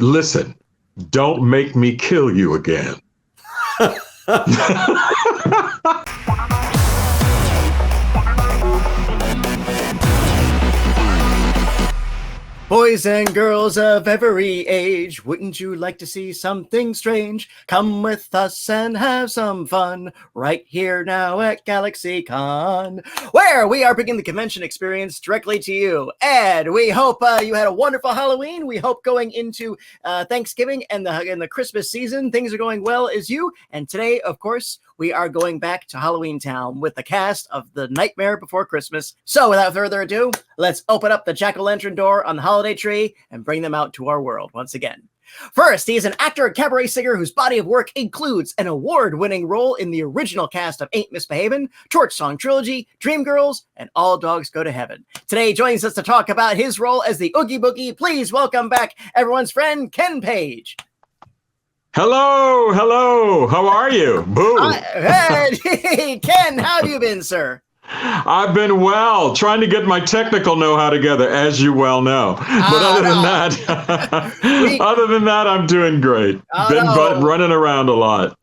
Listen, don't make me kill you again. Boys and girls of every age, wouldn't you like to see something strange? Come with us and have some fun right here now at GalaxyCon, where we are bringing the convention experience directly to you. And we hope you had a wonderful Halloween. We hope going into Thanksgiving and the Christmas season, things are going well as you. And today, of course, we are going back to Halloween Town with the cast of The Nightmare Before Christmas. So without further ado, let's open up the jack-o'-lantern door on the holiday tree and bring them out to our world once again. First, he is an actor and cabaret singer whose body of work includes an award-winning role in the original cast of Ain't Misbehavin', Torch Song Trilogy, Dreamgirls, and All Dogs Go to Heaven. Today, he joins us to talk about his role as the Oogie Boogie. Please welcome back everyone's friend, Ken Page. Hello, how are you? Boo. Hey, Ken, how have you been, sir? I've been well, trying to get my technical know-how together, as you well know. But other than that, I'm doing great. Running around a lot.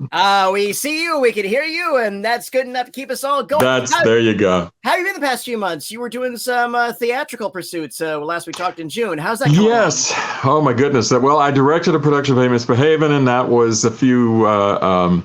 We see you, we can hear you, and that's good enough to keep us all going. There you go. How have you been the past few months? You were doing some theatrical pursuits last we talked in June. How's that going? Yes. Oh, my goodness. Well, I directed a production of Ain't Misbehavin', and that was a few... a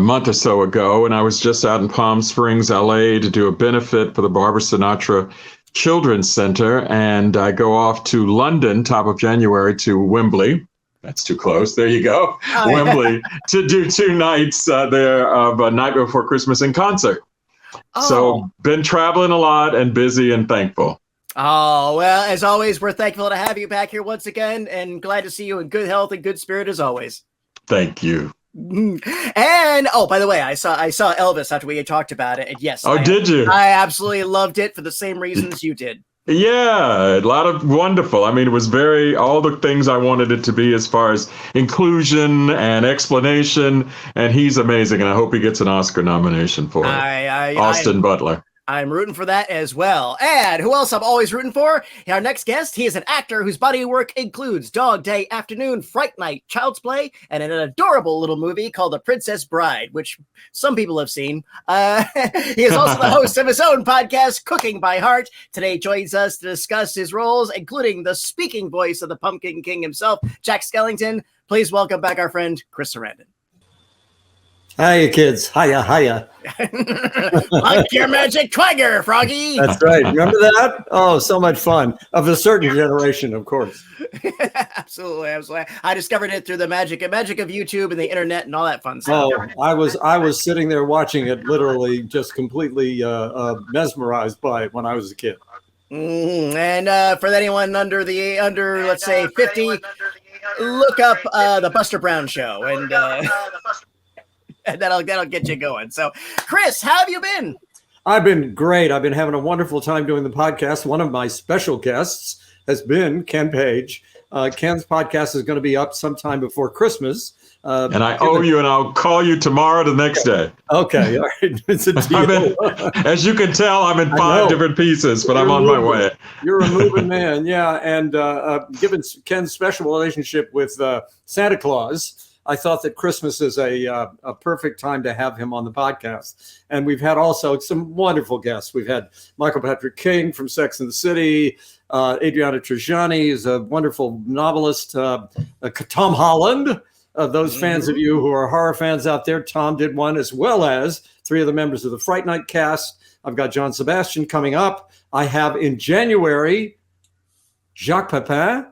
month or so ago, and I was just out in Palm Springs, LA, to do a benefit for the Barbara Sinatra Children's Center, and I go off to London, top of January, to Wembley. That's too close. There you go. Wembley, to do 2 nights there of A Night Before Christmas in concert. So been traveling a lot and busy and thankful. Oh, well, as always, we're thankful to have you back here once again, and glad to see you in good health and good spirit as always. Thank you. And by the way, I saw Elvis after we had talked about it, and yes. Did you? I absolutely loved it for the same reasons you did. Yeah, a lot of wonderful. I mean, it was all the things I wanted it to be as far as inclusion and explanation, and he's amazing, and I hope he gets an Oscar nomination for it. Austin Butler. I'm rooting for that as well. And who else I'm always rooting for? Our next guest, he is an actor whose body of work includes Dog Day Afternoon, Fright Night, Child's Play, and an adorable little movie called The Princess Bride, which some people have seen. He is also the host of his own podcast, Cooking by Heart. Today joins us to discuss his roles, including the speaking voice of the Pumpkin King himself, Jack Skellington. Please welcome back our friend, Chris Sarandon. Hiya, kids. Hiya. Like your magic twagger, Froggy. That's right. Remember that? Oh, so much fun. Of a certain generation, of course. Absolutely. I discovered it through the magic of YouTube and the internet and all that fun stuff. Oh, I was sitting there watching it, literally just completely mesmerized by it when I was a kid. And for anyone under let's say 50, look up the Buster Brown Show and that'll get you going. So, Chris, how have you been? I've been great. I've been having a wonderful time doing the podcast. One of my special guests has been Ken Page. Ken's podcast is going to be up sometime before Christmas. And I owe you, and I'll call you tomorrow the next day. Okay. All right. It's a deal. As you can tell, I'm in 5 different pieces, but I'm on my way. You're a moving man. Yeah. And given Ken's special relationship with Santa Claus, I thought that Christmas is a perfect time to have him on the podcast. And we've had also some wonderful guests. We've had Michael Patrick King from Sex and the City. Adriana Trajani is a wonderful novelist. Tom Holland. Those fans of you who are horror fans out there, Tom did one, as well as 3 of the members of the Fright Night cast. I've got John Sebastian coming up. I have in January, Jacques Pepin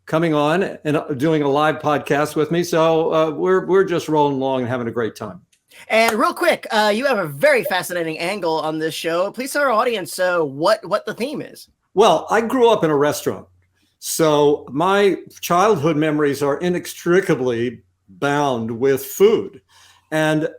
coming on and doing a live podcast with me. So we're just rolling along and having a great time. And real quick, you have a very fascinating angle on this show. Please tell our audience what the theme is. Well, I grew up in a restaurant. So my childhood memories are inextricably bound with food. And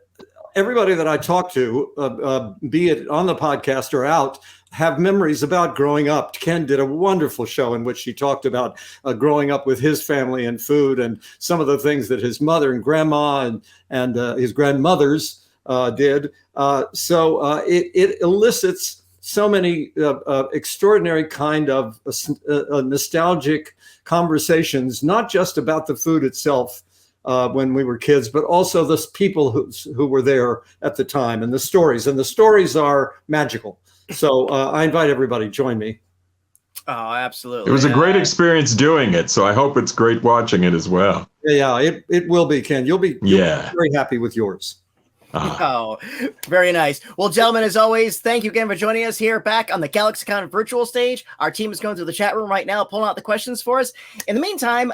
everybody that I talk to, be it on the podcast or out, have memories about growing up. Ken did a wonderful show in which he talked about growing up with his family and food and some of the things that his mother and grandma and his grandmothers did. So it elicits so many extraordinary kind of nostalgic conversations, not just about the food itself when we were kids, but also the people who were there at the time, and the stories. And the stories are magical. So I invite everybody, join me. Oh, absolutely. It was a great experience doing it, so I hope it's great watching it as well. Yeah, it will be, Ken. You'll be very happy with yours. Oh, very nice. Well, gentlemen, as always, thank you again for joining us here back on the GalaxyCon virtual stage. Our team is going through the chat room right now, pulling out the questions for us. In the meantime,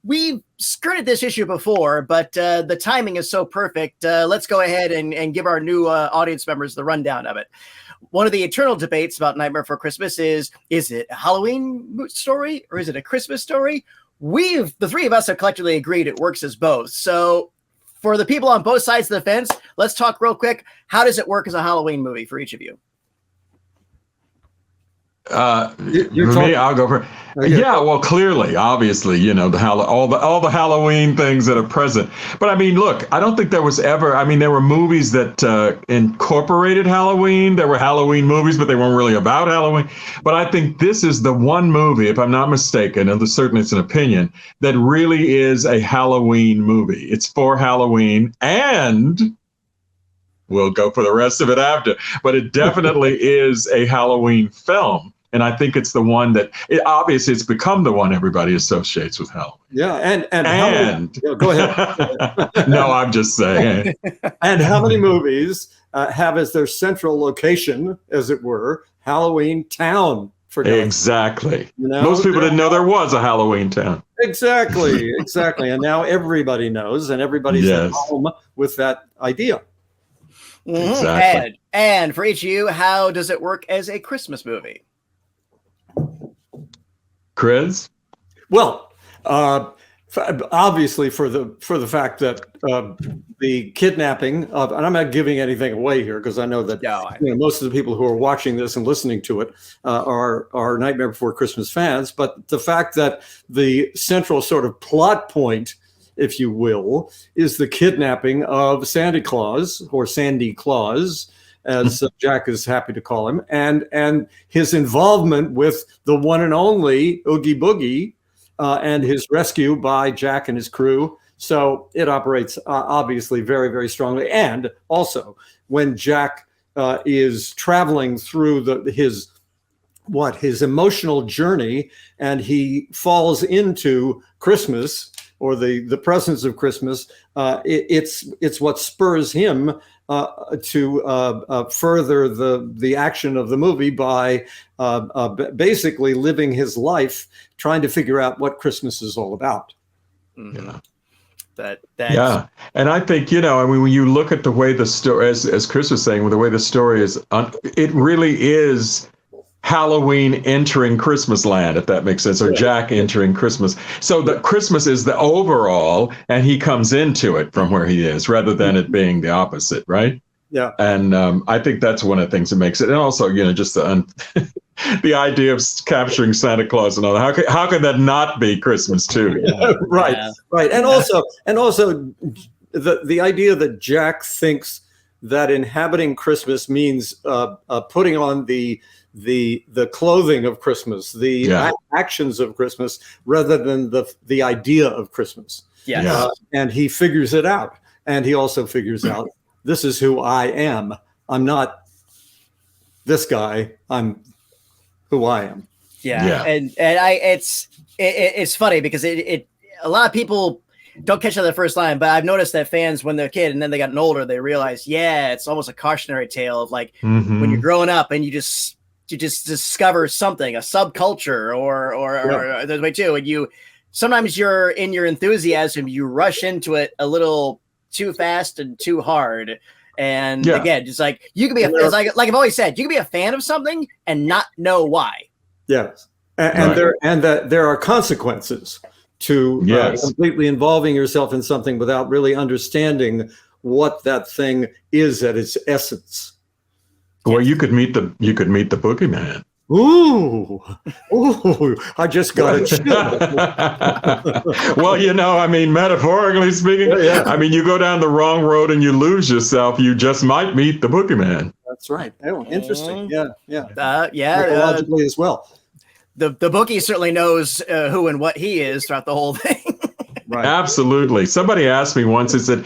we've skirted this issue before, but the timing is so perfect. Let's go ahead and give our new audience members the rundown of it. One of the eternal debates about Nightmare Before Christmas is it a Halloween story or is it a Christmas story? The three of us have collectively agreed it works as both. So for the people on both sides of the fence, let's talk real quick. How does it work as a Halloween movie for each of you? For me, I'll go for. Yeah, well, clearly, obviously, you know, all the Halloween things that are present. But I mean, look, I don't think there was ever. I mean, there were movies that incorporated Halloween. There were Halloween movies, but they weren't really about Halloween. But I think this is the one movie, if I'm not mistaken, and certainly it's an opinion, that really is a Halloween movie. It's for Halloween, and we'll go for the rest of it after. But it definitely is a Halloween film. And I think it's the one that obviously it's become the one everybody associates with Halloween. Yeah, and go ahead. No, I'm just saying. And how many movies have as their central location, as it were, Halloween Town? Exactly. You know? Most people didn't know there was a Halloween Town. Exactly. And now everybody knows, and everybody's at home with that idea. Exactly. And for each of you, how does it work as a Christmas movie? Chris? Well, obviously for the fact that the kidnapping of, and I'm not giving anything away here because I know that most of the people who are watching this and listening to it are Nightmare Before Christmas fans, but the fact that the central sort of plot point, if you will, is the kidnapping of Santa Claus, or Sandy Claus, as Jack is happy to call him, and his involvement with the one and only Oogie Boogie and his rescue by Jack and his crew. So it operates obviously very, very strongly. And also when Jack is traveling through his emotional journey, and he falls into Christmas, or the presence of Christmas, it's what spurs him to further the action of the movie by basically living his life trying to figure out what Christmas is all about. Mm-hmm. Yeah. And I think, I mean, when you look at the way the story, as Chris was saying, the way the story is, it really is Halloween entering Christmas land, if that makes sense, or Jack entering Christmas. So the Christmas is the overall, and he comes into it from where he is, rather than it being the opposite, right? Yeah. And I think that's one of the things that makes it, and also, just the idea of capturing Santa Claus and all that. How could that not be Christmas too? Right. And also the idea that Jack thinks that inhabiting Christmas means putting on the clothing of Christmas, the actions of Christmas, rather than the idea of Christmas. And he figures it out. And he also figures out, this is who I am. I'm not this guy. I'm who I am. And it's funny because it a lot of people don't catch on the first line, but I've noticed that fans, when they're a kid and then they gotten older, they realize, it's almost a cautionary tale of like when you're growing up and you just discover something, a subculture or there's way too. And sometimes you're in your enthusiasm, you rush into it a little too fast and too hard. And again, just like you can be like I've always said, you can be a fan of something and not know why. Yes. And there are consequences to completely involving yourself in something without really understanding what that thing is at its essence. Well, you could meet the boogeyman. Ooh, I just got a chill. Well, I mean, metaphorically speaking, I mean, you go down the wrong road and you lose yourself, you just might meet the boogeyman. That's right. Oh, interesting. Yeah. Psychologically as well. The bookie certainly knows who and what he is throughout the whole thing. Right. Absolutely. Somebody asked me once, he said,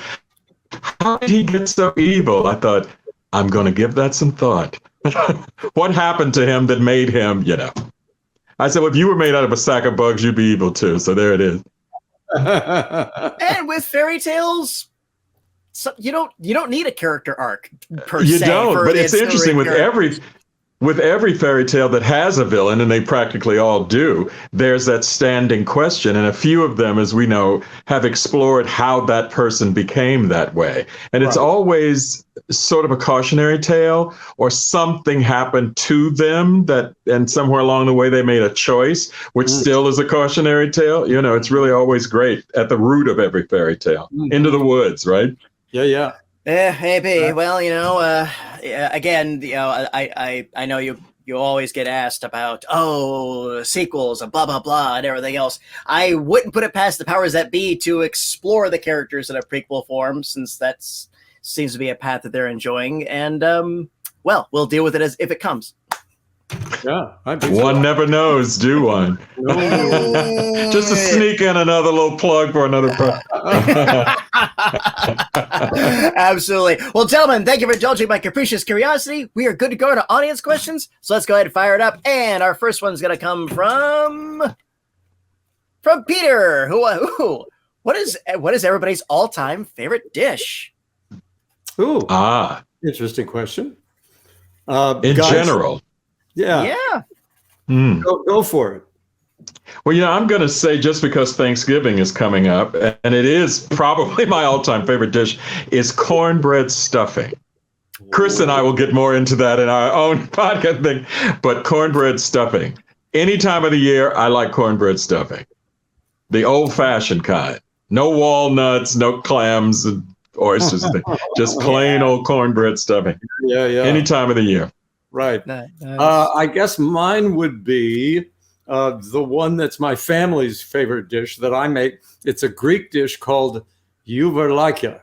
how did he get so evil? I thought, I'm going to give that some thought. What happened to him that made him, I said, well, if you were made out of a sack of bugs, you'd be evil too. So there it is. And with fairy tales, you don't need a character arc per se. You don't, but it's interesting with every fairy tale that has a villain, and they practically all do, there's that standing question. And a few of them, as we know, have explored how that person became that way. And it's always sort of a cautionary tale, or something happened to them and somewhere along the way they made a choice, which still is a cautionary tale. It's really always great at the root of every fairy tale. Into the woods, right? Yeah. Maybe. Well, again, I know you always get asked about sequels and blah blah blah and everything else. I wouldn't put it past the powers that be to explore the characters in a prequel form, since that seems to be a path that they're enjoying. And we'll deal with it as if it comes. Yeah, one never knows, do one? Just to sneak in another little plug for another. Absolutely. Well, gentlemen, thank you for indulging my capricious curiosity. We are good to go to audience questions, so let's go ahead and fire it up. And our first one's going to come from Peter. What is everybody's all-time favorite dish? Ooh, interesting question. In general. Yeah. Go for it. Well, I'm going to say, just because Thanksgiving is coming up, and it is probably my all-time favorite dish, is cornbread stuffing. Chris and I will get more into that in our own podcast thing, but cornbread stuffing. Any time of the year, I like cornbread stuffing. The old-fashioned kind. No walnuts, no clams and oysters. Just plain old cornbread stuffing. Yeah. Any time of the year. Right. Nice. I guess mine would be the one that's my family's favorite dish that I make. It's a Greek dish called ouverlakia.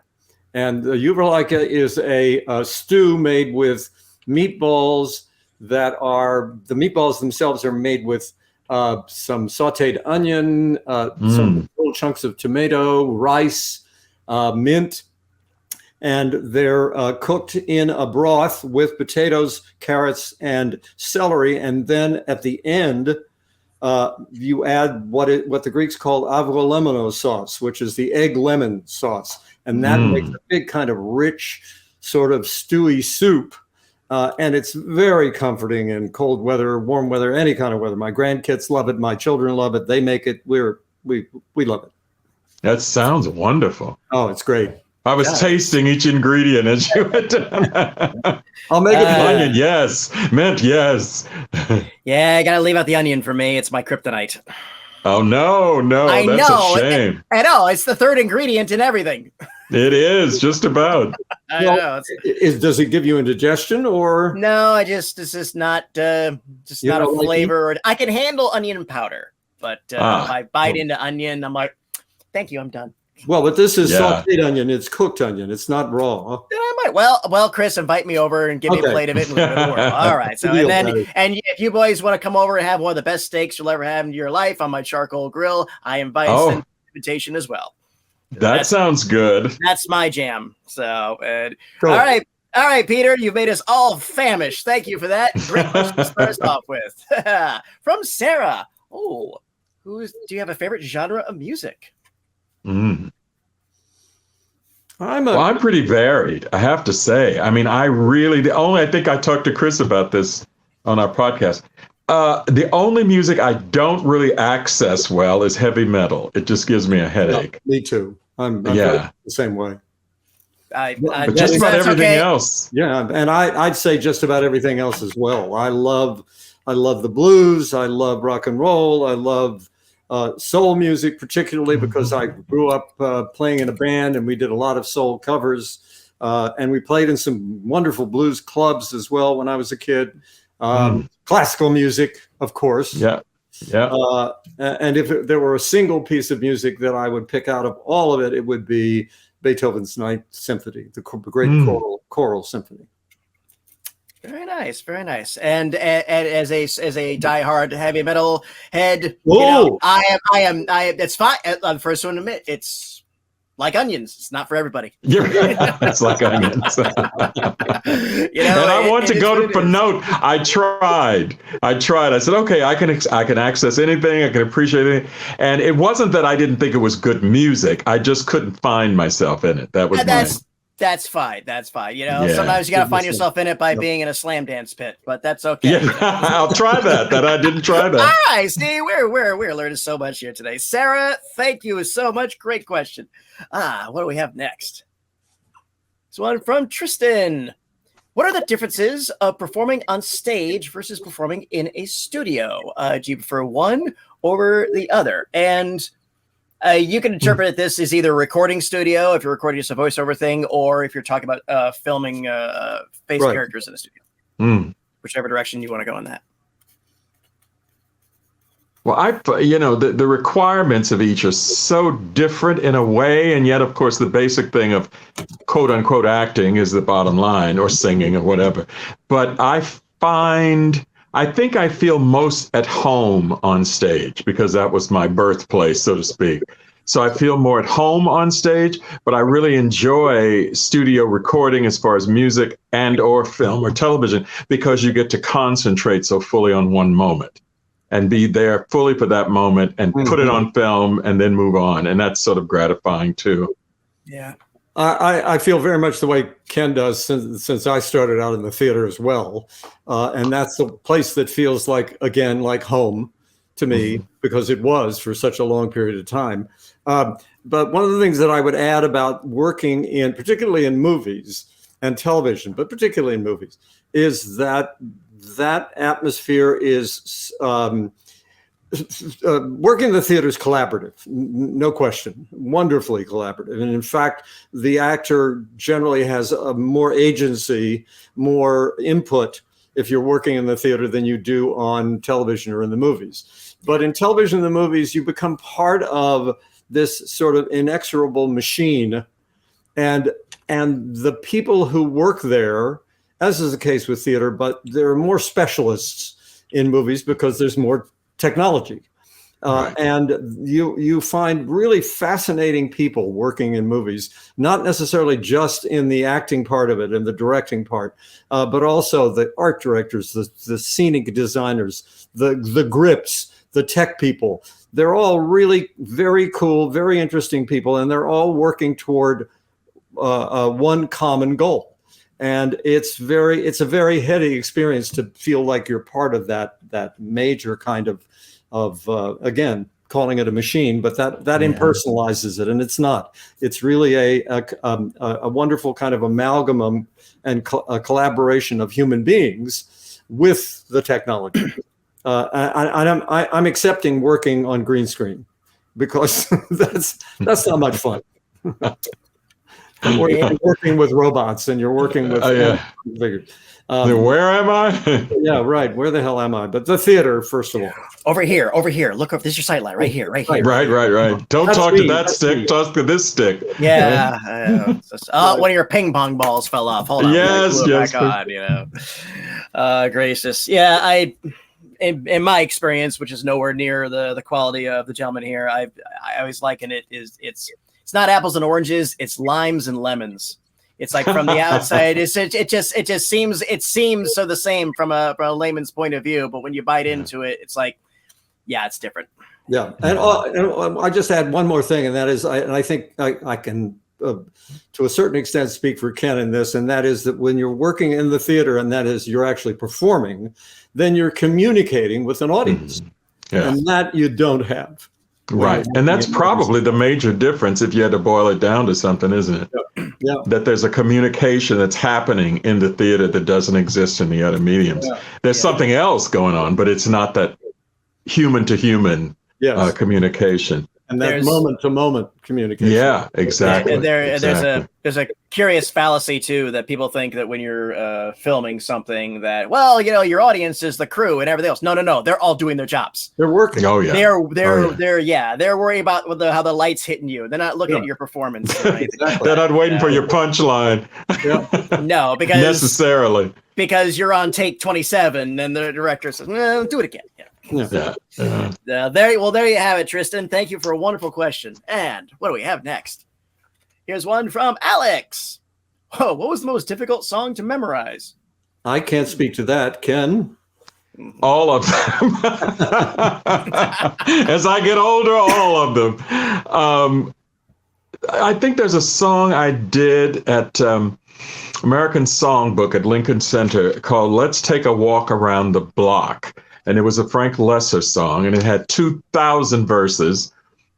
And the ouverlakia is a stew made with meatballs the meatballs themselves are made with some sauteed onion, some little chunks of tomato, rice, mint, and they're cooked in a broth with potatoes, carrots, and celery. And then at the end, you add what the Greeks call avrolemano sauce, which is the egg lemon sauce. And that makes a big kind of rich sort of stewy soup. And it's very comforting in cold weather, warm weather, any kind of weather. My grandkids love it. My children love it. They make it. We love it. That sounds wonderful. Oh, it's great. I was tasting each ingredient as you went down. I'll make it. Onion, yes. Mint, yes. Yeah, I gotta leave out the onion for me. It's my kryptonite. Oh, no. That's a shame. I know. It's the third ingredient in everything. It is, just about. I know. Does it give you indigestion or? No, it's just not a flavor. I can handle onion powder, but if I bite into onion, I'm like, thank you, I'm done. Well, but this is sauteed onion. It's cooked onion. It's not raw. Then I might. Well, Chris, invite me over and give me a plate of it and leave it over. All right. So and if you boys want to come over and have one of the best steaks you'll ever have in your life on my charcoal grill, I invite an invitation as well. That sounds good. That's my jam. So cool. All right, Peter, you've made us all famished. Thank you for that. Great question to start us off with. From Sarah. Oh, do you have a favorite genre of music? I'm pretty varied, I have to say. I mean, I think I talked to Chris about this on our podcast. The only music I don't really access well is heavy metal. It just gives me a headache. No, me too. I'm the same way. But just about everything else. Yeah, and I'd say just about everything else as well. I love the blues. I love rock and roll. I love soul music, particularly because I grew up playing in a band and we did a lot of soul covers. And we played in some wonderful blues clubs as well when I was a kid. classical music, of course. Yeah. Yeah. And if there were a single piece of music that I would pick out of all of it, it would be Beethoven's Ninth Symphony, the great choral symphony. Very nice, very nice. And as a diehard heavy metal head, I am. It's fine. I'm the first one to admit it's like onions. It's not for everybody. It's like onions. And I want to go for note. I tried. I said, okay, I can access anything. I can appreciate anything. And it wasn't that I didn't think it was good music. I just couldn't find myself in it. That was That's fine. That's fine. Sometimes you got to find yourself in it by being in a slam dance pit, but that's okay. Yeah, I'll try that. I didn't try that. All right, see, we're learning so much here today. Sarah, thank you so much. Great question. What do we have next? This one from Tristan. What are the differences of performing on stage versus performing in a studio? Do you prefer one over the other? And you can interpret this as either a recording studio, if you're recording just a voiceover thing, or if you're talking about filming face characters in a studio. Whichever direction you want to go in that. Well, the requirements of each are so different in a way, and yet, of course, the basic thing of quote unquote acting is the bottom line, or singing or whatever. But I think I feel most at home on stage because that was my birthplace, so to speak. So I feel more at home on stage, but I really enjoy studio recording as far as music and or film or television because you get to concentrate so fully on one moment and be there fully for that moment and put it on film and then move on. And that's sort of gratifying too. Yeah. I feel very much the way Ken does since I started out in the theater as well. And that's a place that feels like home to me because it was for such a long period of time. But one of the things that I would add about working particularly in movies and television, but particularly in movies, is that atmosphere is working in the theater is collaborative, no question, wonderfully collaborative. And in fact, the actor generally has more agency, more input if you're working in the theater than you do on television or in the movies. But in television and the movies, you become part of this sort of inexorable machine. And the people who work there, as is the case with theater, but there are more specialists in movies because there's more technology. And you find really fascinating people working in movies, not necessarily just in the acting part of it and the directing part, but also the art directors, the scenic designers, the grips, the tech people. They're all really very cool, very interesting people, and they're all working toward one common goal. And it's a very heady experience to feel like you're part of that major kind of again, calling it a machine, but that impersonalizes it, and it's not. It's really a wonderful kind of amalgam and a collaboration of human beings with the technology. I'm accepting working on green screen because that's not much fun. You're working with robots and you're working with figures. Where am I? Yeah, right. Where the hell am I? But the theater, first of all. Over here. Look up. This is your sight line right here. Right. Don't talk to that stick. Talk to this stick. Yeah. One of your ping pong balls fell off. Hold on. Yes. Back on, gracious. Yeah, in my experience, which is nowhere near the quality of the gentleman here, I always liken it it's not apples and oranges, it's limes and lemons. It's like from the outside, it just seems so the same from a layman's point of view, but when you bite into it, it's like, yeah, it's different. Yeah, and I just add one more thing, and that is, I think I can, to a certain extent, speak for Ken in this, and that is that when you're working in the theater, and that is you're actually performing, then you're communicating with an audience, and that you don't have. Right. And that's probably the major difference if you had to boil it down to something, isn't it? Yeah. That there's a communication that's happening in the theater that doesn't exist in the other mediums. Yeah. There's something else going on, but it's not that human to human communication. And that moment-to-moment communication. Yeah, exactly. There's a curious fallacy too that people think that when you're filming something that, well, your audience is the crew and everything else. No, they're all doing their jobs. They're working. Oh yeah. They're worried about how the light's hitting you. They're not looking at your performance. Exactly. They're not waiting for your punchline. Yeah. No, because necessarily. Because you're on take 27 and the director says, "Well, do it again." Yeah. There you have it, Tristan. Thank you for a wonderful question. And what do we have next? Here's one from Alex. Oh, what was the most difficult song to memorize? I can't speak to that. Ken? All of them. As I get older, all of them. I think there's a song I did at American Songbook at Lincoln Center called Let's Take a Walk Around the Block. And it was a Frank Lesser song, and it had 2,000 verses,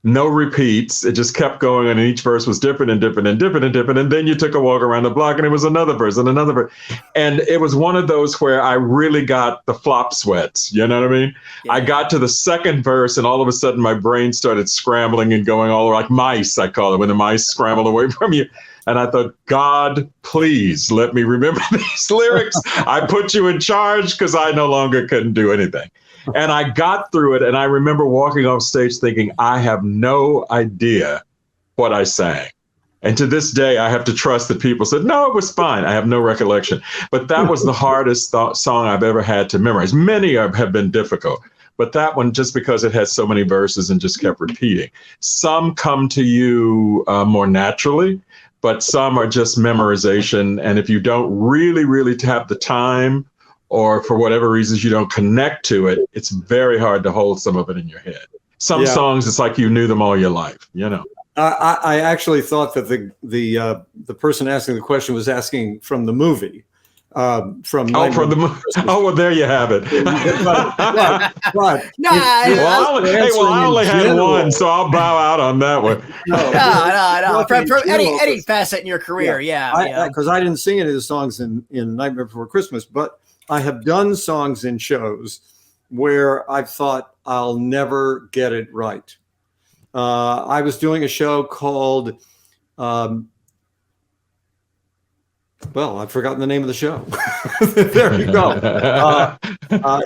no repeats. It just kept going, and each verse was different and different and different and different. And then you took a walk around the block, and it was another verse and another verse. And it was one of those where I really got the flop sweats. You know what I mean? Yeah. I got to the second verse, and all of a sudden my brain started scrambling and going all like mice, I call it, when the mice scramble away from you. And I thought, God, please let me remember these lyrics. I put you in charge because I no longer couldn't do anything. And I got through it. And I remember walking off stage thinking, I have no idea what I sang. And to this day, I have to trust that people said, no, it was fine. I have no recollection. But that was the hardest song I've ever had to memorize. Many have been difficult. But that one, just because it has so many verses and just kept repeating. Some come to you more naturally. But some are just memorization. And if you don't really have the time, or for whatever reasons you don't connect to it, it's very hard to hold some of it in your head. Some songs, it's like you knew them all your life, I actually thought that the person asking the question was asking from the movie. From the movie. Oh, well, there you have it. I only had one, so I'll bow out on that one. No. From any facet in your career, because I didn't sing any of the songs in Nightmare Before Christmas, but I have done songs in shows where I've thought I'll never get it right. I was doing a show called. Well, I've forgotten the name of the show. There you go.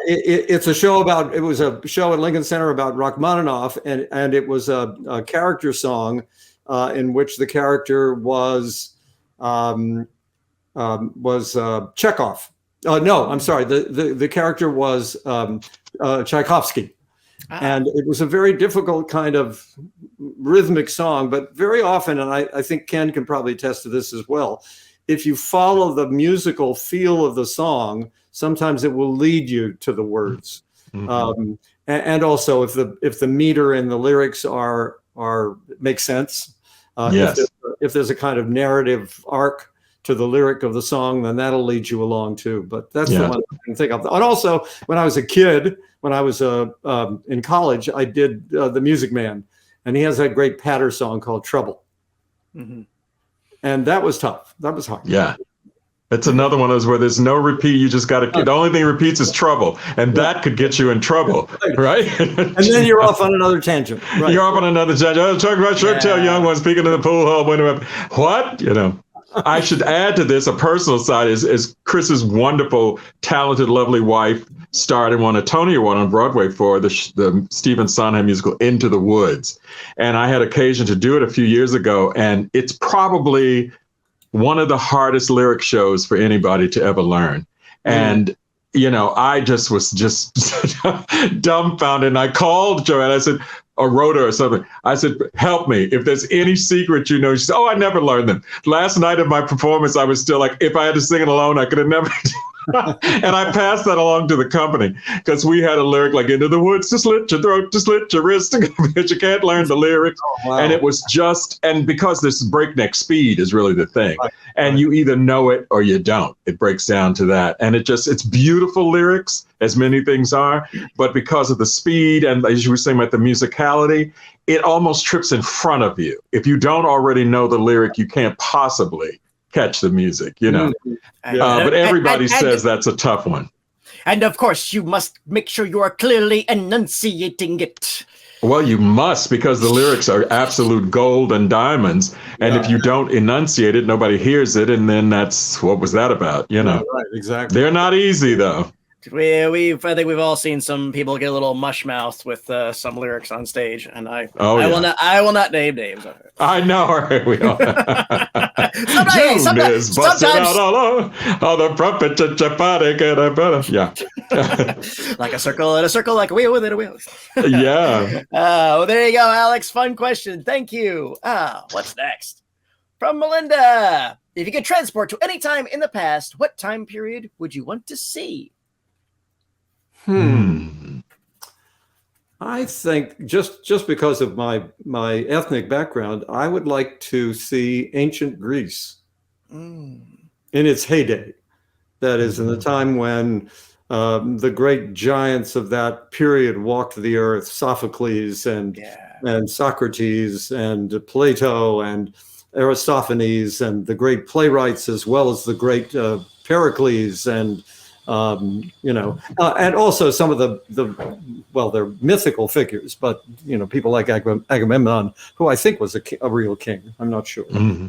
It's a show it was a show at Lincoln Center about Rachmaninoff, and it was a character song in which the character was Chekhov. No, I'm sorry. The character was Tchaikovsky. And it was a very difficult kind of rhythmic song, but very often, and I think Ken can probably attest to this as well, if you follow the musical feel of the song, sometimes it will lead you to the words. Mm-hmm. And also if the meter and the lyrics make sense. Yes. If there's a kind of narrative arc to the lyric of the song, then that'll lead you along too. But that's the one I can think of. And also, when I was a kid, when I was in college, I did The Music Man, and he has that great patter song called Trouble. Mm-hmm. And that was tough. That was hard. Yeah. It's another one of those where there's no repeat. You just got to, the only thing repeats is trouble. And that could get you in trouble, right? And then you're off on another tangent. Right. You're off on another tangent. I was talking about shirt tail young ones speaking in the pool hall. What? I should add to this, a personal side is Chris's wonderful, talented, lovely wife starred and won a Tony Award on Broadway for the Stephen Sondheim musical Into the Woods. And I had occasion to do it a few years ago. And it's probably one of the hardest lyric shows for anybody to ever learn. And, I just was dumbfounded. And I called Joanne. I said, or wrote her or something. I said, help me. If there's any secret, she said, I never learned them. Last night of my performance, I was still like, if I had to sing it alone, I could have never. And I passed that along to the company because we had a lyric like Into the Woods to slit your throat, to slit your wrist, because you can't learn the lyrics. Oh, wow. And it was and because this breakneck speed is really the thing. Right. And you either know it or you don't. It breaks down to that. And it's beautiful lyrics, as many things are. But because of the speed and, as you were saying about the musicality, it almost trips in front of you. If you don't already know the lyric, you can't possibly catch the music, but everybody says that's a tough one. And of course, you must make sure you are clearly enunciating it. Well, you must, because the lyrics are absolute gold and diamonds. And if you don't enunciate it, nobody hears it. And then what was that about? You know, right, exactly. They're not easy, though. I think we've all seen some people get a little mush mouthed with some lyrics on stage, and I will not name names. I know, right? We all. Sometimes busted out all the trumpet, yeah. Like a circle and a circle, like a wheel within a wheel. Yeah. Well, there you go, Alex. Fun question. Thank you. What's next? From Melinda. If you could transport to any time in the past, what time period would you want to see? I think just because of my ethnic background, I would like to see ancient Greece in its heyday. That is, in the time when the great giants of that period walked the earth, Sophocles and Socrates and Plato and Aristophanes and the great playwrights, as well as the great Pericles and and also some of they're mythical figures, but people like Agamemnon, who I think was a real king. I'm not sure.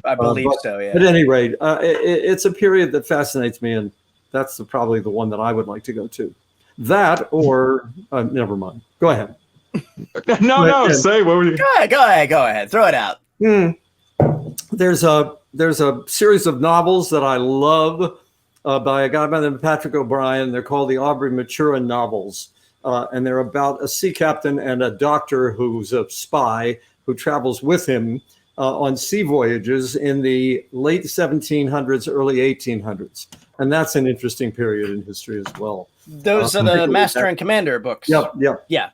I believe so. Yeah. At any rate, it's a period that fascinates me, and that's probably the one that I would like to go to. That or never mind. Go ahead. No. Say what were you? Go ahead. Throw it out. There's a series of novels that I love. By a guy by the name of Patrick O'Brien. They're called the Aubrey Maturin novels. And they're about a sea captain and a doctor who's a spy who travels with him on sea voyages in the late 1700s, early 1800s. And that's an interesting period in history as well. Those are the Master and Commander books. Yep. Yeah.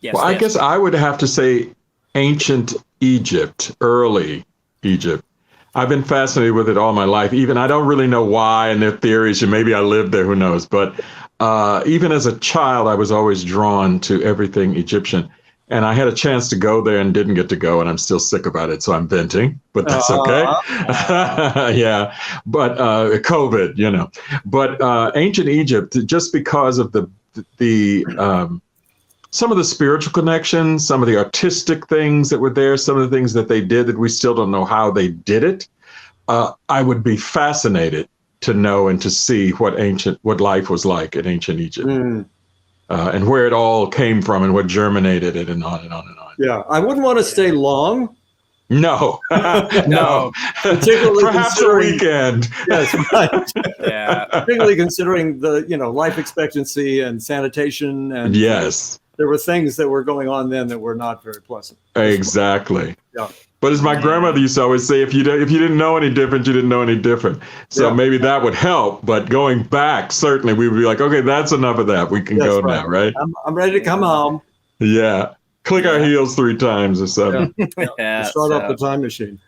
Yes, well, I guess I would have to say ancient Egypt, early Egypt. I've been fascinated with it all my life. Even I don't really know why, and their theories, and maybe I lived there, who knows. But even as a child, I was always drawn to everything Egyptian. And I had a chance to go there and didn't get to go, and I'm still sick about it, so I'm venting, but that's okay. Yeah, but COVID, But ancient Egypt, just because of the some of the spiritual connections, some of the artistic things that were there, some of the things that they did that we still don't know how they did it. I would be fascinated to know and to see what life was like in ancient Egypt and where it all came from and what germinated it and on and on and on. Yeah, I wouldn't want to stay long. No, no. Particularly perhaps a weekend. Yes, right. Yeah. Particularly considering the life expectancy and sanitation and yes. There were things that were going on then that were not very pleasant. Exactly. Yeah. But as my grandmother used to always say, if you didn't know any different, you didn't know any different. So maybe that would help. But going back, certainly we would be like, okay, that's enough of that. We can go now, right? I'm ready to come home. Yeah. Click our heels 3 times or something. Start up the time machine.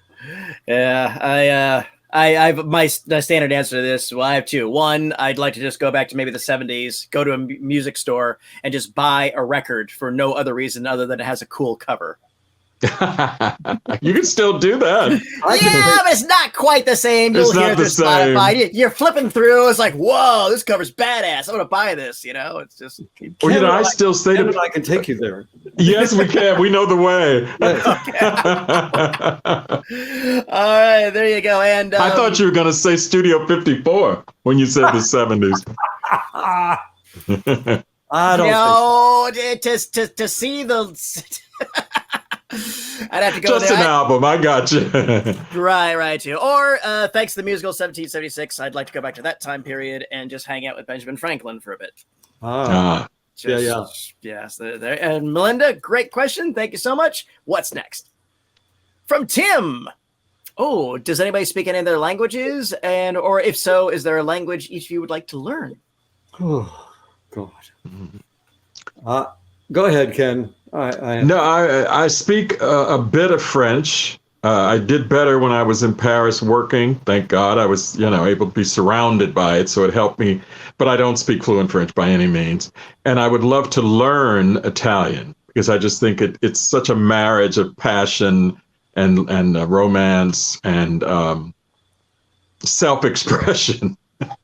Yeah. I've my standard answer to this. Well, I have 2. One, I'd like to just go back to maybe the 70s, go to a music store and just buy a record for no other reason other than it has a cool cover. You can still do that. But it's not quite the same. You'll hear this Spotify. You're flipping through. It's like, whoa, this cover's badass. I'm gonna buy this. It's just. Well, I still say that I can take you there. Yes, we can. We know the way. All right, there you go. And I thought you were gonna say Studio 54 when you said the 70s. I don't know. To see the. I'd have to go just there. An album. I got you. right too. Or thanks to the musical 1776, I'd like to go back to that time period and just hang out with Benjamin Franklin for a bit. Yes. There. And Melinda, great question. Thank you so much. What's next? From Tim. Oh, does anybody speak any other languages? Or if so, is there a language each of you would like to learn? Oh, God. Go ahead, Ken. I speak a bit of French. I did better when I was in Paris working. Thank God I was, able to be surrounded by it. So it helped me. But I don't speak fluent French by any means. And I would love to learn Italian because I just think it's such a marriage of passion and romance and self-expression.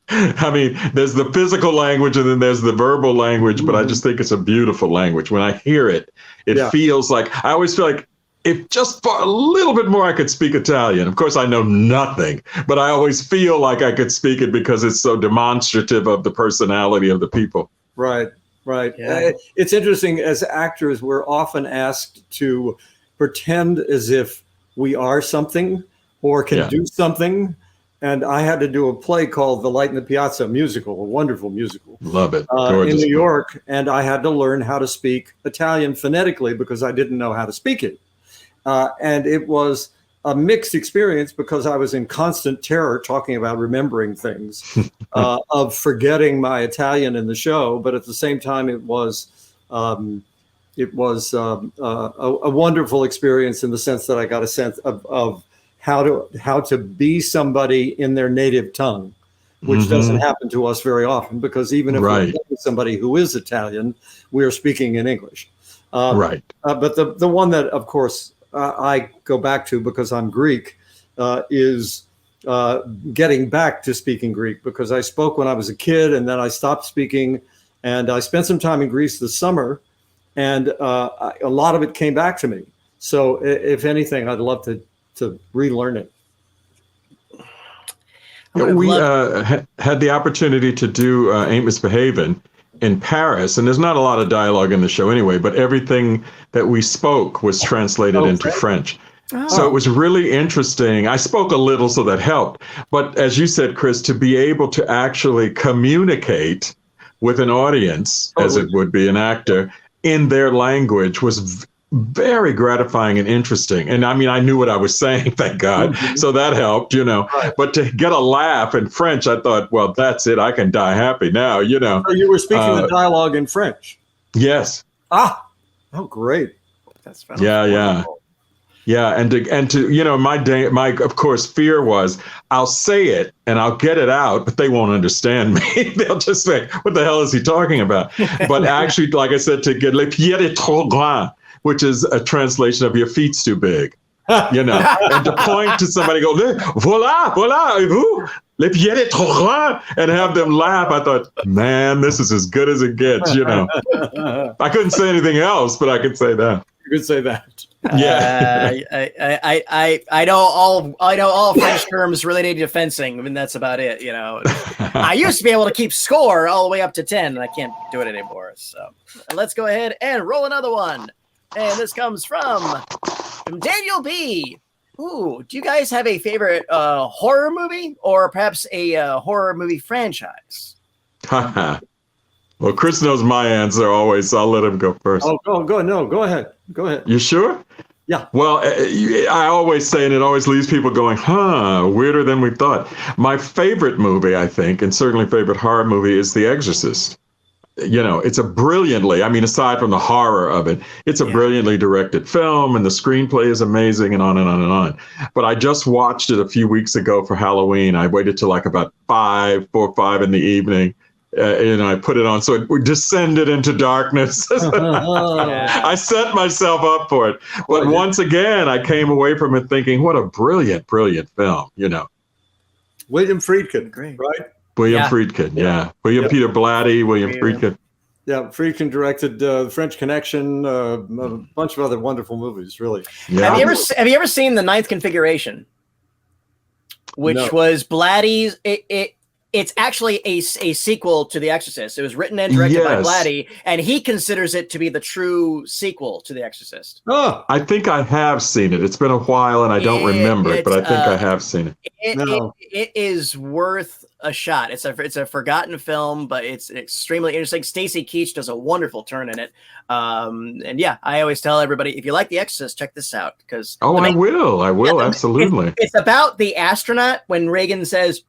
I mean, there's the physical language and then there's the verbal language, but I just think it's a beautiful language. When I hear it, it feels like, I always feel like if just for a little bit more I could speak Italian. Of course, I know nothing, but I always feel like I could speak it because it's so demonstrative of the personality of the people. Right, right. Yeah. It's interesting, as actors, we're often asked to pretend as if we are something or can do something. And I had to do a play called The Light in the Piazza musical, a wonderful musical. Love it. In New York. And I had to learn how to speak Italian phonetically because I didn't know how to speak it. And it was a mixed experience because I was in constant terror talking about remembering things, of forgetting my Italian in the show. But at the same time, it was a wonderful experience in the sense that I got a sense of how to be somebody in their native tongue, which doesn't happen to us very often, because even if we're somebody who is Italian, we are speaking in English. But the one that, of course, I go back to because I'm Greek is getting back to speaking Greek, because I spoke when I was a kid and then I stopped speaking, and I spent some time in Greece this summer, and a lot of it came back to me. So if anything, I'd love to relearn it. We had the opportunity to do Ain't Misbehavin' in Paris, and there's not a lot of dialogue in the show anyway, but everything that we spoke was translated into French. So it was really interesting. I spoke a little, so that helped. But as you said, Chris, to be able to actually communicate with an audience, as it would be an actor, in their language was very gratifying and interesting. And I mean, I knew what I was saying, thank God. So that helped, But to get a laugh in French, I thought, well, that's it. I can die happy now, So you were speaking the dialogue in French? Yes. Oh, great. That's wonderful. Yeah. And to my of course, fear was I'll say it and I'll get it out, but they won't understand me. They'll just say, what the hell is he talking about? But actually, like I said, to get les pieds est trop grand, which is a translation of your feet's too big, and to point to somebody, go, voilà, et vous, les pieds est trop grand, and have them laugh. I thought, man, this is as good as it gets, I couldn't say anything else, but I could say that. You could say that. Yeah. I know all French terms related to fencing. I mean, that's about it. I used to be able to keep score all the way up to 10, and I can't do it anymore. So let's go ahead and roll another one. And this comes from Daniel B. Ooh, do you guys have a favorite horror movie, or perhaps a horror movie franchise? Well, Chris knows my answer always, so I'll let him go first. Oh, go. No, go ahead. Go ahead. You sure? Yeah. Well, I always say, and it always leaves people going, weirder than we thought. My favorite movie, I think, and certainly favorite horror movie, is The Exorcist. It's a brilliantly, aside from the horror of it, it's a brilliantly directed film, and the screenplay is amazing, and on and on and on. But I just watched it a few weeks ago for Halloween. I waited till like about 4 or 5 in the evening. I put it on, so it descended into darkness. I set myself up for it. But once again, I came away from it thinking, what a brilliant, brilliant film, William Friedkin, right? William Friedkin, William Peter Blatty, William Friedkin. Yeah, Friedkin directed The French Connection, a bunch of other wonderful movies, really. Yeah. Have you ever seen The Ninth Configuration? Which was Blatty's... It's actually a sequel to The Exorcist. It was written and directed by Blatty, and he considers it to be the true sequel to The Exorcist. Oh, I think I have seen it. It's been a while, and I don't remember it, but I think I have seen it. It is worth a shot. It's a forgotten film, but it's extremely interesting. Stacy Keach does a wonderful turn in it. And I always tell everybody, if you like The Exorcist, check this out. Because I will, absolutely. It's about the astronaut when Reagan says,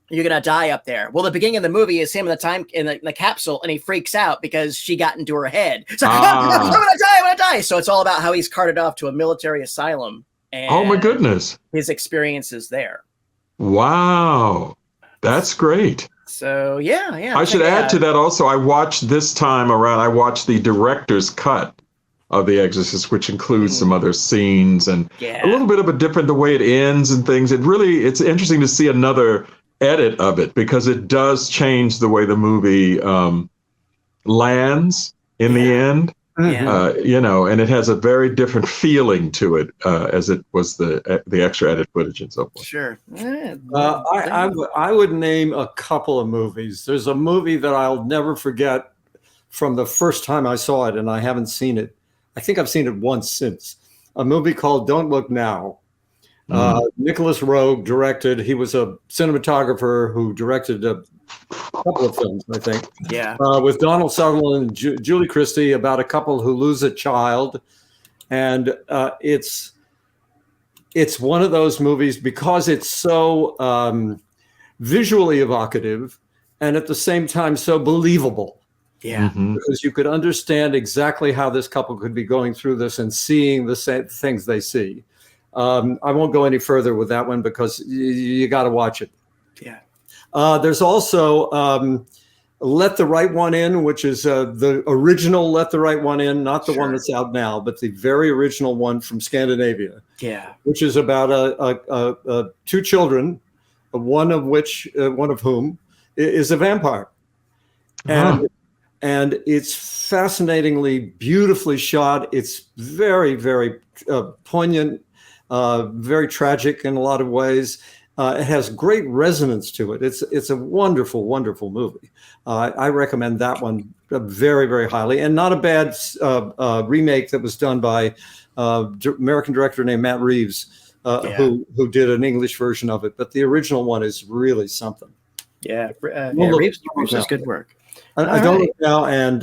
"You're gonna die up there." Well, the beginning of the movie is him in the capsule, and he freaks out because she got into her head. It's like, I'm gonna die. So it's all about how he's carted off to a military asylum. And oh my goodness, his experiences there. Wow, that's great. So yeah. I should add to that also. I watched this time around. I watched the director's cut of The Exorcist, which includes some other scenes and a little bit of the way it ends and things. It's interesting to see another edit of it, because it does change the way the movie lands in the end. You know, and it has a very different feeling to it as it was the extra edit footage and so forth. Sure. I would name a couple of movies. There's a movie that I'll never forget from the first time I saw it, and I haven't seen it. I think I've seen it once since. A movie called Don't Look Now. Nicholas Roeg directed. He was a cinematographer who directed a couple of films, I think. Yeah. With Donald Sutherland and Julie Christie, about a couple who lose a child, and it's one of those movies because it's so visually evocative and at the same time so believable. Yeah. Because you could understand exactly how this couple could be going through this and seeing the same things they see. I won't go any further with that one because you got to watch it. Yeah. There's also Let the Right One In, which is the original Let the Right One In, not the one that's out now, but the very original one from Scandinavia. Yeah. Which is about two children, one of whom is a vampire. And it's fascinatingly, beautifully shot. It's very, very poignant, very tragic in a lot of ways. It has great resonance to it. It's a wonderful, wonderful movie. I recommend that one very, very highly. And not a bad remake that was done by American director named Matt Reeves, who did an English version of it. But the original one is really something. Yeah, Reeves does good work. I don't look now, and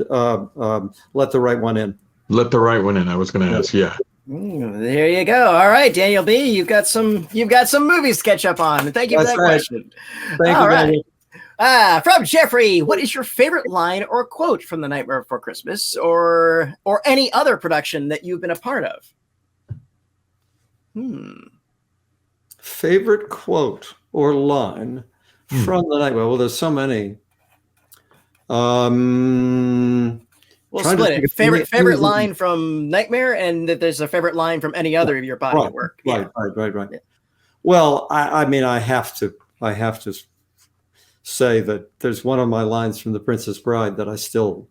Let the Right One In. Let the Right One In. I was going to ask. Yeah. There you go. All right, Daniel B. You've got some movies to catch up on. Thank you for that question. Thank you, right. From Jeffrey, what is your favorite line or quote from The Nightmare Before Christmas, or any other production that you've been a part of? Favorite quote or line from The Nightmare? Well, there's so many. We'll split it. Favorite line from Nightmare, and that there's a favorite line from any other of your body of work. Right. Yeah. Well, I mean, I have to say that there's one of my lines from The Princess Bride that I still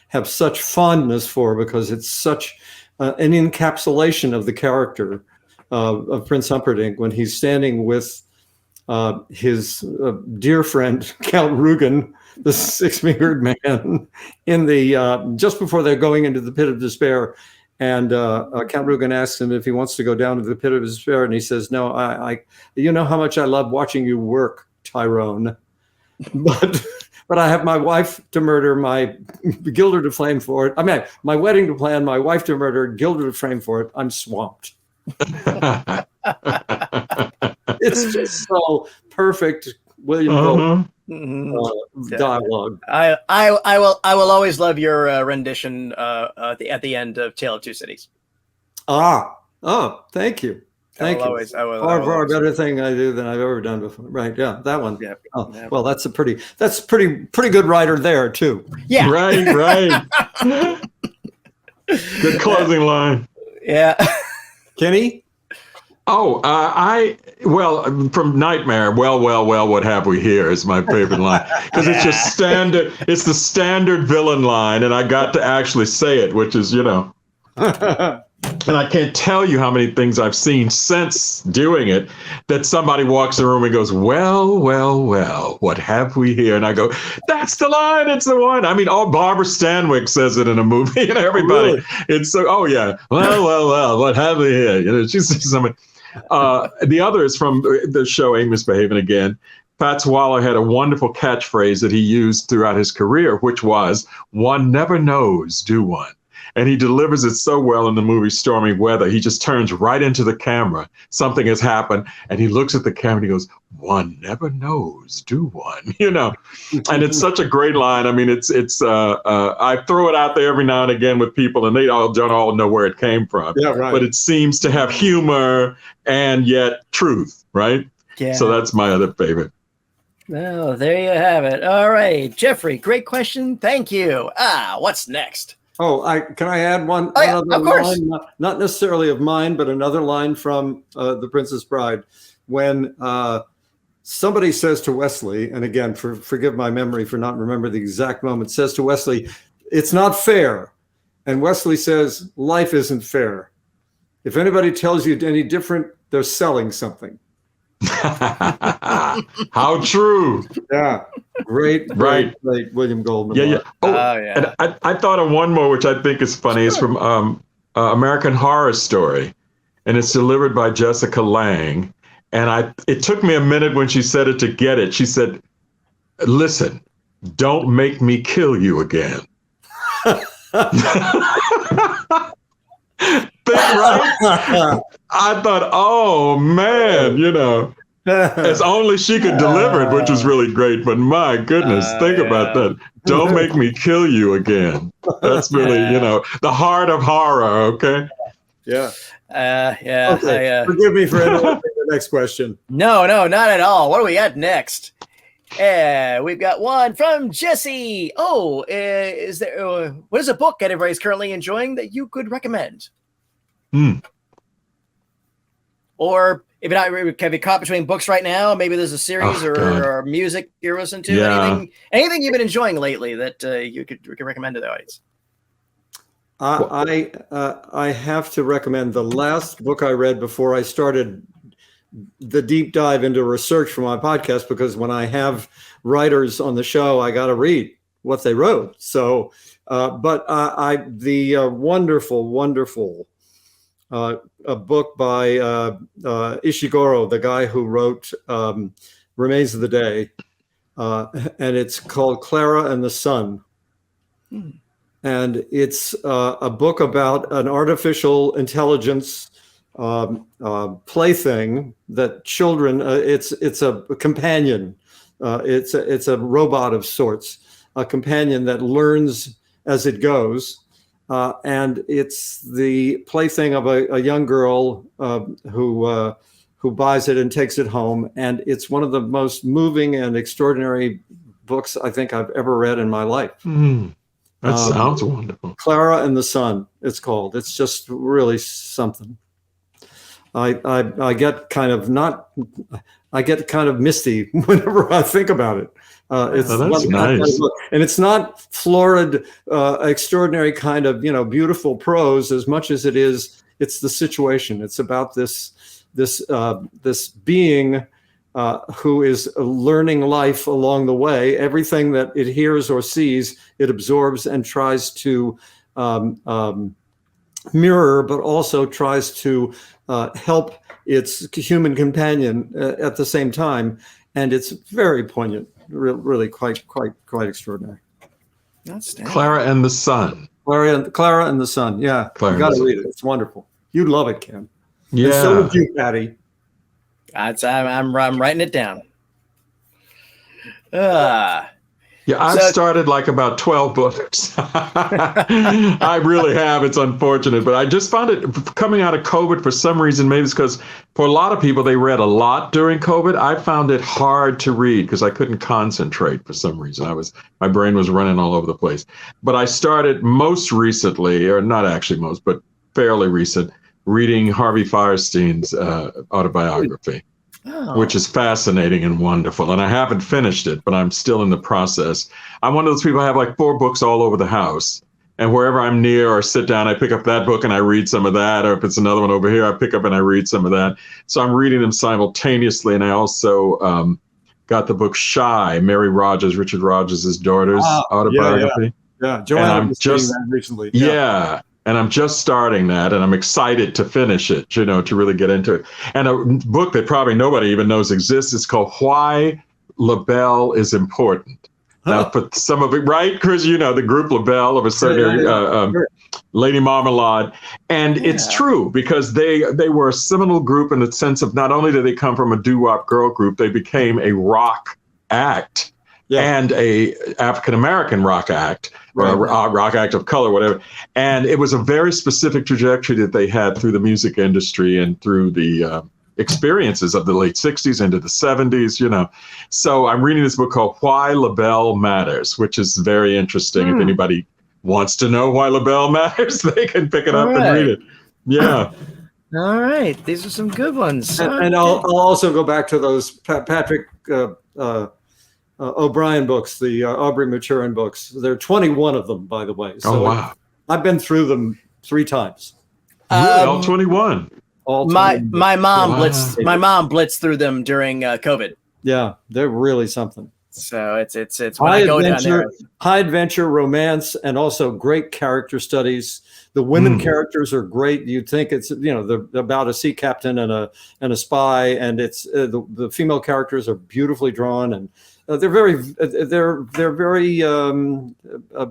have such fondness for, because it's such an encapsulation of the character of Prince Humperdinck when he's standing with his dear friend Count Rugen, the six-fingered man, in the just before they're going into the pit of despair, and Count Rugen asks him if he wants to go down to the pit of despair, and he says, "No, I you know how much I love watching you work, Tyrone, but I have my wife to murder, my Gilder to flame for it. I mean, my wedding to plan, my wife to murder, Gilder to frame for it. I'm swamped." It's just so perfect, William Gold dialogue. I will always love your rendition at the end of Tale of Two Cities. Thank you. Thank you. Far better thing I do than I've ever done before. Right? Yeah, that one. Yeah. Well, that's pretty good writer there too. Yeah. Right. Good closing line. Yeah. Kenny? From Nightmare, well, what have we here is my favorite line, because it's just standard. It's the standard villain line, and I got to actually say it, which is, and I can't tell you how many things I've seen since doing it that somebody walks in the room and goes, well, what have we here? And I go, that's the line. It's the one. I mean, Barbara Stanwyck says it in a movie, and everybody. Really? It's so. Oh yeah. Well, what have we here? She says something. The other is from the show Ain't Misbehaving Again. Fats Waller had a wonderful catchphrase that he used throughout his career, which was, "One never knows, do one?" And he delivers it so well in the movie Stormy Weather. He just turns right into the camera. Something has happened, and he looks at the camera and he goes, "One never knows, do one?" And it's such a great line. I mean, it's I throw it out there every now and again with people, and they don't all know where it came from. Yeah, right. But it seems to have humor and yet truth, right? Yeah. So that's my other favorite. Well, there you have it. All right, Jeffrey, great question. Thank you. What's next? Can I add one? Of course. Line, not necessarily of mine, but another line from The Princess Bride, when somebody says to Wesley, and again, forgive my memory for not remembering the exact moment, says to Wesley, "It's not fair." And Wesley says, "Life isn't fair. If anybody tells you any different, they're selling something." How true. Yeah. Great William Goldman. Yeah. Oh, yeah. And I thought of one more, which I think is funny. It's from American Horror Story, and it's delivered by Jessica Lange. And it took me a minute when she said it to get it. She said, "Listen, don't make me kill you again." Right? I thought, oh man, as only she could deliver it, which was really great. But my goodness, think about that. Don't make me kill you again. That's really, the heart of horror. Okay. Yeah. Okay. Forgive me for interrupting the next question. No, not at all. What do we got next? We've got one from Jesse. Oh, is there? What is a book that everybody's currently enjoying that you could recommend? Or if not, can be caught between books right now. Maybe there's a series or music you're listening to. Yeah. Anything you've been enjoying lately that you could recommend to the audience. I have to recommend the last book I read before I started the deep dive into research for my podcast, because when I have writers on the show, I got to read what they wrote. So, the wonderful a book by Ishiguro, the guy who wrote Remains of the Day, and it's called Clara and the Sun. And it's a book about an artificial intelligence plaything that children. It's a companion. It's a robot of sorts, a companion that learns as it goes. And it's the plaything of a young girl who buys it and takes it home. And it's one of the most moving and extraordinary books I think I've ever read in my life. That sounds wonderful. Clara and the Sun, it's called. It's just really something. I get kind of misty whenever I think about it. That's nice. And it's not florid, extraordinary kind of, beautiful prose as much as it's the situation. It's about this being who is learning life along the way. Everything that it hears or sees, it absorbs and tries to mirror, but also tries to help its human companion at the same time. And it's very poignant. Really quite extraordinary. That's Clara and the Sun. Clara and the Sun. Yeah, you got to read it. It's wonderful. You'd love it, Ken. Yeah. And so would you, Patty. I'm writing it down. I've started like about 12 books. I really have. It's unfortunate, but I just found it coming out of COVID for some reason. Maybe it's because for a lot of people, they read a lot during COVID. I found it hard to read because I couldn't concentrate for some reason. My brain was running all over the place. But I started most recently, or not actually most, but fairly recent, reading Harvey Firestein's autobiography. Which is fascinating and wonderful. And I haven't finished it, but I'm still in the process. I'm one of those people, I have like 4 books all over the house. And wherever I'm near or sit down, I pick up that book and I read some of that. Or if it's another one over here, I pick up and I read some of that. So I'm reading them simultaneously. And I also got the book Shy, Mary Rogers, Richard Rogers' daughter's autobiography. Yeah. Joanna was reading that recently. Yeah. And I'm just starting that, and I'm excited to finish it, to really get into it. And a book that probably nobody even knows exists is called Why LaBelle is Important. Now, for some of it, right, Chris, the group LaBelle of a certain Lady Marmalade. And it's true, because they were a seminal group in the sense of not only did they come from a doo-wop girl group, they became a rock act. And a African-American rock act, or a rock act of color, whatever. And it was a very specific trajectory that they had through the music industry and through the experiences of the late 60s into the 70s, So I'm reading this book called Why LaBelle Matters, which is very interesting. If anybody wants to know why LaBelle matters, they can pick it up and read it. Yeah. All right. These are some good ones. And I'll also go back to those Patrick O'Brien books, the Aubrey Maturin books. There are 21 of them, by the way. So wow. I've been through them 3 times. Really? All 21? All My 21. mom Wow. blitzed through them during COVID. Yeah, they're really something. So it's when I go down there. High adventure, romance, and also great character studies. The women characters are great. You'd think it's they're about a sea captain and a spy, and it's the female characters are beautifully drawn, and they're very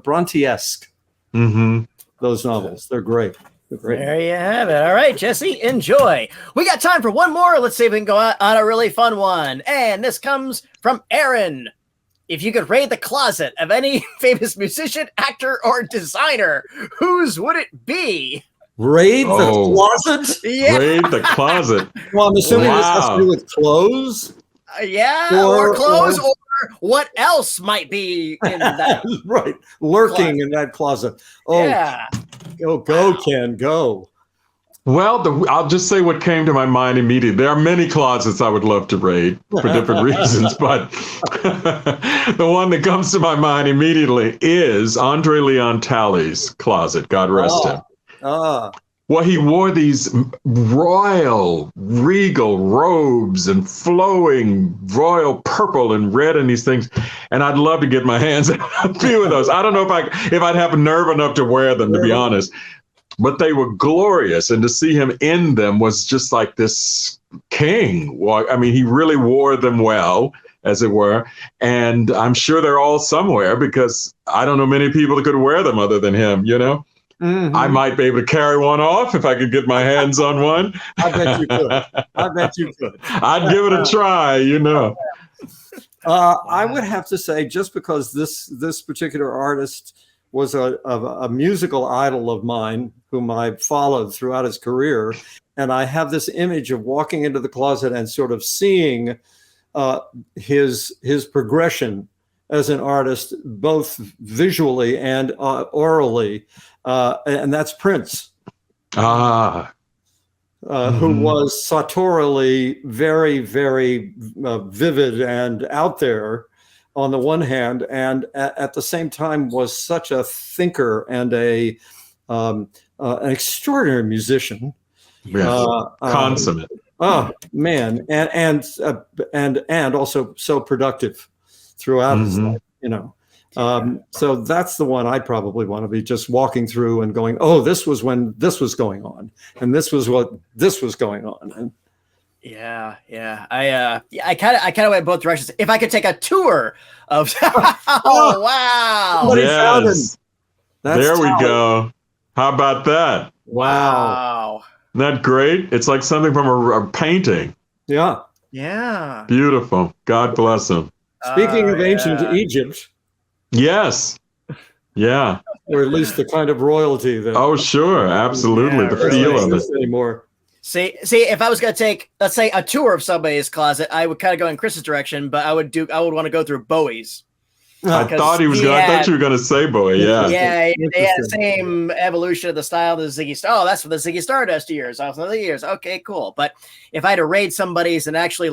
Bronte-esque. Mm-hmm. Those novels, they're great. There you have it. All right, Jesse, enjoy. We got time for one more. Let's see if we can go out on a really fun one. And this comes from Aaron. If you could raid the closet of any famous musician, actor, or designer, whose would it be? Raid the closet? Yeah. Raid the closet. Well, I'm assuming this has to do with clothes. Yeah, or clothes, or what else might be in that? Right, lurking in that closet. Oh, yeah. Go, Ken, go. Well, I'll just say what came to my mind immediately. There are many closets I would love to raid for different reasons, but the one that comes to my mind immediately is Andre Leon Talley's closet. God rest him. Well, he wore these royal, regal robes and flowing royal purple and red and these things. And I'd love to get my hands on a few of those. I don't know if I'd have nerve enough to wear them, to be honest. But they were glorious. And to see him in them was just like this king. Well, I mean, he really wore them well, as it were. And I'm sure they're all somewhere because I don't know many people that could wear them other than him, Mm-hmm. I might be able to carry one off if I could get my hands on one. I bet you could. I'd give it a try, I would have to say, just because this particular artist was a musical idol of mine, whom I followed throughout his career, and I have this image of walking into the closet and sort of seeing his progression as an artist, both visually and orally. And that's Prince, who was sartorially very, very vivid and out there on the one hand, and at the same time was such a thinker and an extraordinary musician. Yes. Consummate. Oh man, and also so productive throughout his life, So that's the one I'd probably want to be just walking through and going, oh, this was when this was going on, and this was what this was going on. And yeah. I kind of went both directions. If I could take a tour of, oh wow, somebody found him. There we go. How about that? Wow. Isn't that great? It's like something from a painting. Yeah. Beautiful. God bless him. Speaking of ancient Egypt. Yes. Yeah. Or at least the kind of royalty that. Oh, sure. Absolutely. The feel of it. Anymore. See, if I was going to take, let's say, a tour of somebody's closet, I would kind of go in Chris's direction, but I would want to go through Bowie's. I thought you were going to say Bowie. Yeah. Yeah. They had the same evolution of the style of the Ziggy Star. Oh, that's from the Ziggy Stardust years. Okay, cool. But if I had to raid somebody's and actually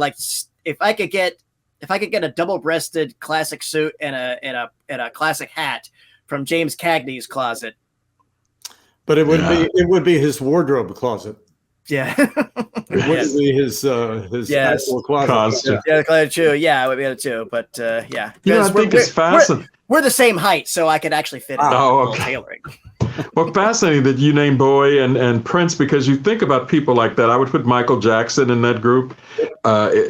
if I could get a double-breasted classic suit and a classic hat from James Cagney's closet. But it would be his wardrobe closet. Yeah. It wouldn't be his actual closet. Yeah, I would be able to. But yeah. I think it's fascinating. We're the same height, so I could actually fit in tailoring. Well, fascinating that you named Bowie and Prince, because you think about people like that. I would put Michael Jackson in that group,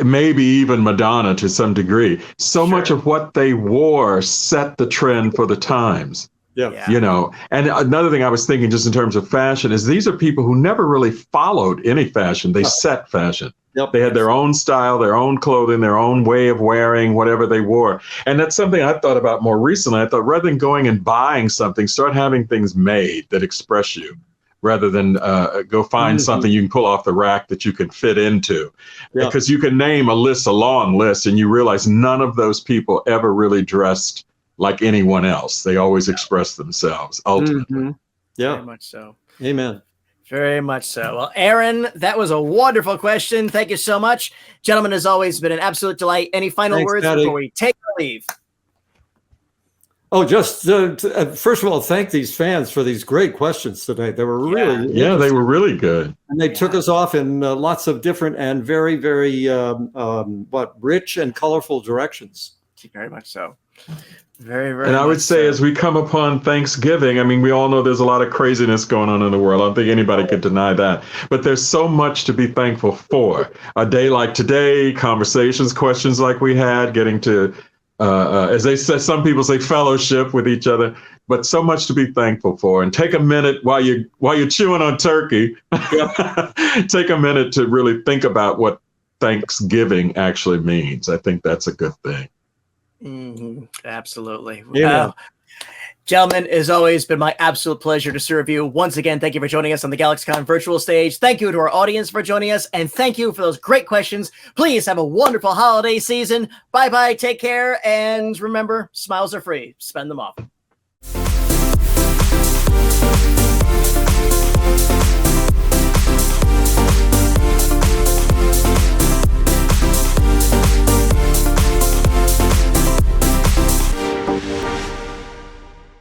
maybe even Madonna to some degree. So much of what they wore set the trend for the times. Yeah. And another thing I was thinking just in terms of fashion is these are people who never really followed any fashion. They set fashion. Yep. They had their own style, their own clothing, their own way of wearing whatever they wore. And that's something I've thought about more recently. I thought rather than going and buying something, start having things made that express you rather than go find something you can pull off the rack that you can fit into. Yeah. Because you can name a long list, and you realize none of those people ever really dressed like anyone else. They always express themselves ultimately. Yeah. Very much so. Amen. Very much so. Well, Aaron, that was a wonderful question. Thank you so much. Gentlemen, as always, been an absolute delight. Any final Thanks, words Patty. before we take our leave? Oh, just first of all, thank these fans for these great questions today. They were really they were really good. And they took us off in lots of different and very, very rich and colorful directions. Very much so. Very, very And I would say so. as we come upon Thanksgiving, I mean, we all know there's a lot of craziness going on in the world. I don't think anybody could deny that. But there's so much to be thankful for. A day like today, conversations, questions like we had, getting to, as they say, some people say fellowship with each other, but so much to be thankful for. And take a minute while you're chewing on turkey, take a minute to really think about what Thanksgiving actually means. I think that's a good thing. Mm-hmm. Absolutely. Yeah. Gentlemen, it's always been my absolute pleasure to serve you. Once again, thank you for joining us on the GalaxyCon virtual stage. Thank you to our audience for joining us, and thank you for those great questions. Please have a wonderful holiday season. Bye-bye, take care, and remember, smiles are free. Spend them often.